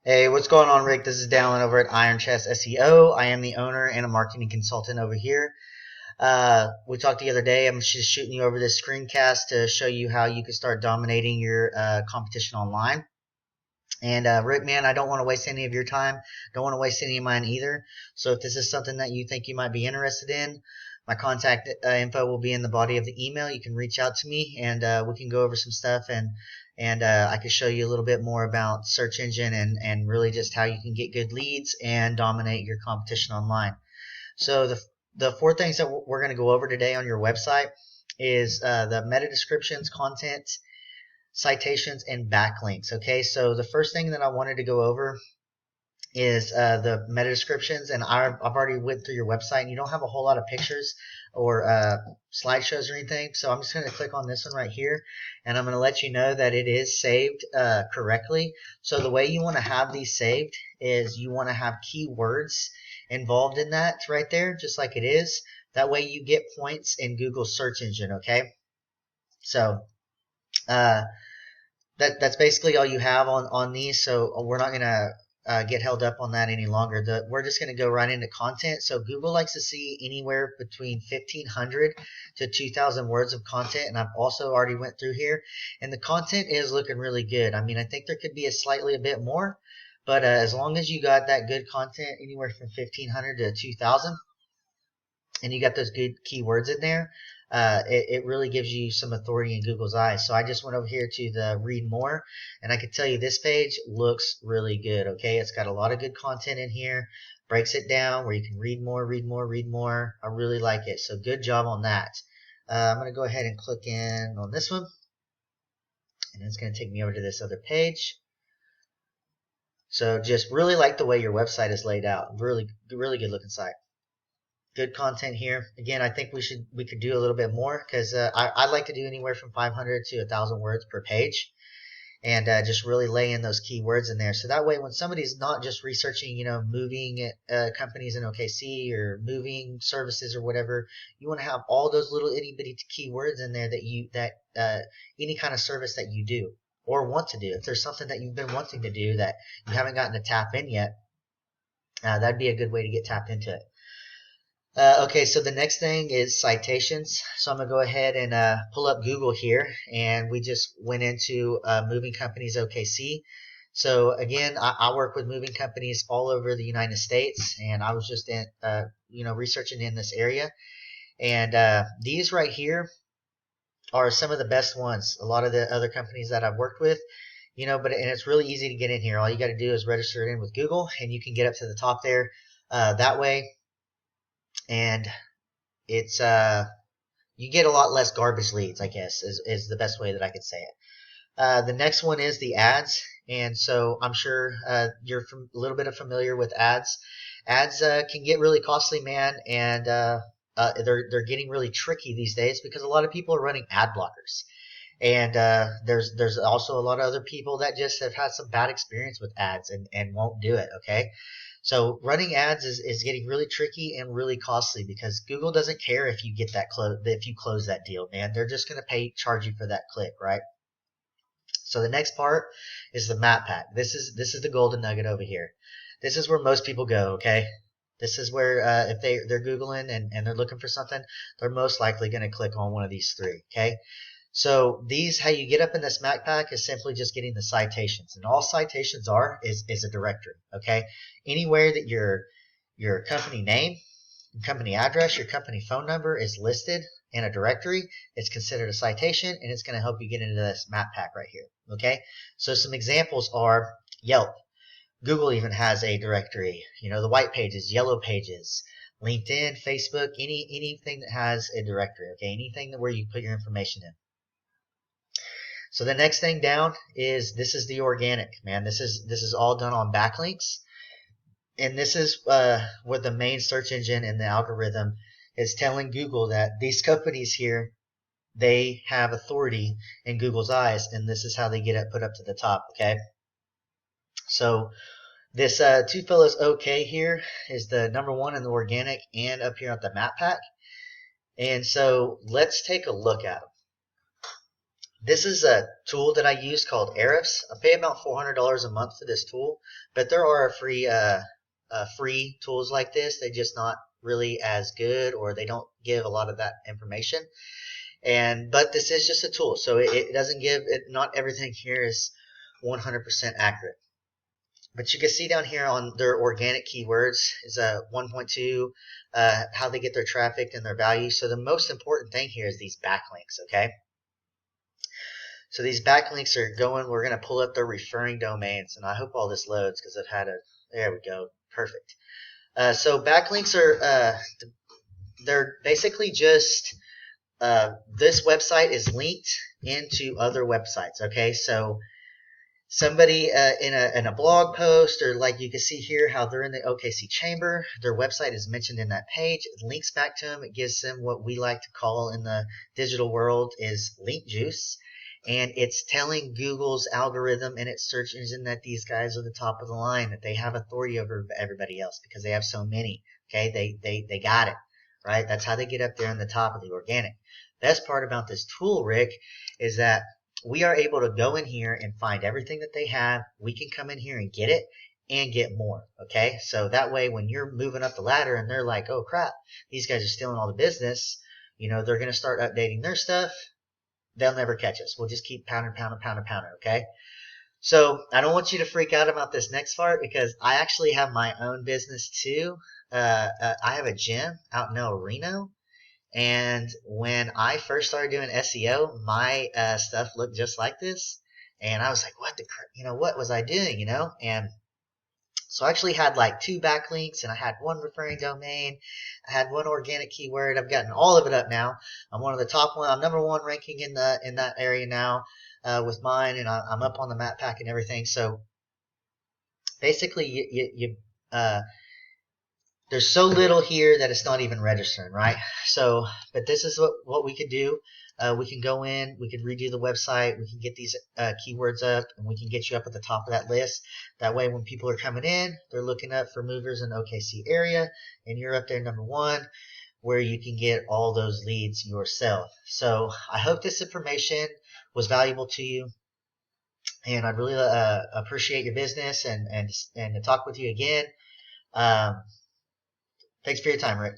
Hey, what's going on, Rick? This is Dallin over at Iron Chest SEO. I am the owner and a marketing consultant over here. We talked the other day. I'm just shooting you over this screencast to show you how you can start dominating your competition online. And Rick, man, I don't want to waste any of your time. Don't want to waste any of mine either. So if this is something that you think you might be interested in, my contact info will be in the body of the email. You can reach out to me, and we can go over some stuff, and I can show you a little bit more about search engine and really just how you can get good leads and dominate your competition online. So the four things that we're going to go over today on your website is the meta descriptions, content, citations, and backlinks. Okay, so the first thing that I wanted to go over is the meta descriptions, and I've already went through your website, and you don't have a whole lot of pictures or slideshows or anything. So I'm just going to click on this one right here, and I'm going to let you know that it is saved correctly. So the way you want to have these saved is you want to have keywords involved in that right there, just like it is. That way you get points in Google's search engine. Okay, so uh, that's basically all you have on these. So we're not going to get held up on that any longer. We're just going to go right into content. So Google likes to see anywhere between 1,500 to 2,000 words of content, and I've also already went through here, and the content is looking really good. I mean, I think there could be a bit more, but as long as you got that good content anywhere from 1,500 to 2,000, and you got those good keywords in there, it really gives you some authority in Google's eyes. So I just went over here to the read more, and I can tell you this page looks really good. Okay, it's got a lot of good content in here, breaks it down where you can read more, read more, read more. I really like it. So good job on that. I'm going to go ahead and click in on this one, and it's going to take me over to this other page. So just really like the way your website is laid out. Really, really good looking site. Good content here. Again, I think we could do a little bit more because I like to do anywhere from 500 to 1,000 words per page, and just really lay in those keywords in there. So that way, when somebody's not just researching, moving companies in OKC or moving services or whatever, you want to have all those little itty bitty keywords in there that any kind of service that you do or want to do. If there's something that you've been wanting to do that you haven't gotten to tap in yet, that'd be a good way to get tapped into it. Okay, so the next thing is citations. So I'm going to go ahead and pull up Google here, and we just went into moving companies OKC. So again, I work with moving companies all over the United States, and I was just in, researching in this area. And these right here are some of the best ones. A lot of the other companies that I've worked with, and it's really easy to get in here. All you got to do is register it in with Google, and you can get up to the top there that way. And it's you get a lot less garbage leads, I guess, is the best way that I could say it. The next one is the ads, and so I'm sure you're a little bit familiar with ads. Ads can get really costly, man, and they're getting really tricky these days because a lot of people are running ad blockers. And there's also a lot of other people that just have had some bad experience with ads and won't do it. Okay, so running ads is getting really tricky and really costly because Google doesn't care if you get that if you close that deal, man. They're just going to charge you for that click, right? So the next part is the map pack. This is the golden nugget over here. This is where most people go. Okay, this is where if they're Googling and they're looking for something, they're most likely going to click on one of these three. Okay. So how you get up in this map pack is simply just getting the citations, and all citations is a directory. Okay, anywhere that your company name, your company address, your company phone number is listed in a directory, it's considered a citation, and it's going to help you get into this map pack right here. Okay, so some examples are Yelp. Google even has a directory. The white pages, yellow pages. LinkedIn, Facebook, anything that has a directory. Okay, anything where you put your information in. So the next thing down is this is the organic, man. This is all done on backlinks, and this is where the main search engine and the algorithm is telling Google that these companies here, they have authority in Google's eyes, and this is how they get it put up to the top. Okay, so this Two Fellas OK here is the number one in the organic and up here at the map pack, and so let's take a look at them. This is a tool that I use called Ahrefs. I pay about $400 a month for this tool, but there are free tools like this. They're just not really as good, or they don't give a lot of that information. But this is just a tool, so it doesn't give it. Not everything here is 100% accurate. But you can see down here on their organic keywords is a 1.2, how they get their traffic and their value. So the most important thing here is these backlinks, okay? So these backlinks are going, we're going to pull up their referring domains, and I hope all this loads because there we go, perfect. So backlinks are, they're basically just, this website is linked into other websites, okay? So somebody in a blog post, or like you can see here how they're in the OKC chamber, their website is mentioned in that page. It links back to them. It gives them what we like to call in the digital world is link juice. And it's telling Google's algorithm and its search engine that these guys are the top of the line, that they have authority over everybody else because they have so many. Okay, they got it, right? That's how they get up there in the top of the organic. Best part about this tool, Rick, is that we are able to go in here and find everything that they have. We can come in here and get it and get more. Okay, so that way when you're moving up the ladder and they're like, oh crap, these guys are stealing all the business, they're going to start updating their stuff. They'll never catch us. We'll just keep pounding, okay? So I don't want you to freak out about this next part because I actually have my own business too. I have a gym out in El Reno. And when I first started doing SEO, my stuff looked just like this. And I was like, what was I doing, And so I actually had like 2 backlinks, and I had 1 referring domain. I had 1 organic keyword. I've gotten all of it up now. I'm one of the top one. I'm number 1 ranking in that area now with mine, and I'm up on the map pack and everything. So basically, there's so little here that it's not even registering, right? So, but this is what we could do. We can go in, we can redo the website, we can get these keywords up, and we can get you up at the top of that list. That way when people are coming in, they're looking up for movers in the OKC area, and you're up there number 1, where you can get all those leads yourself. So I hope this information was valuable to you, and I'd really appreciate your business and to talk with you again. Thanks for your time, Rick.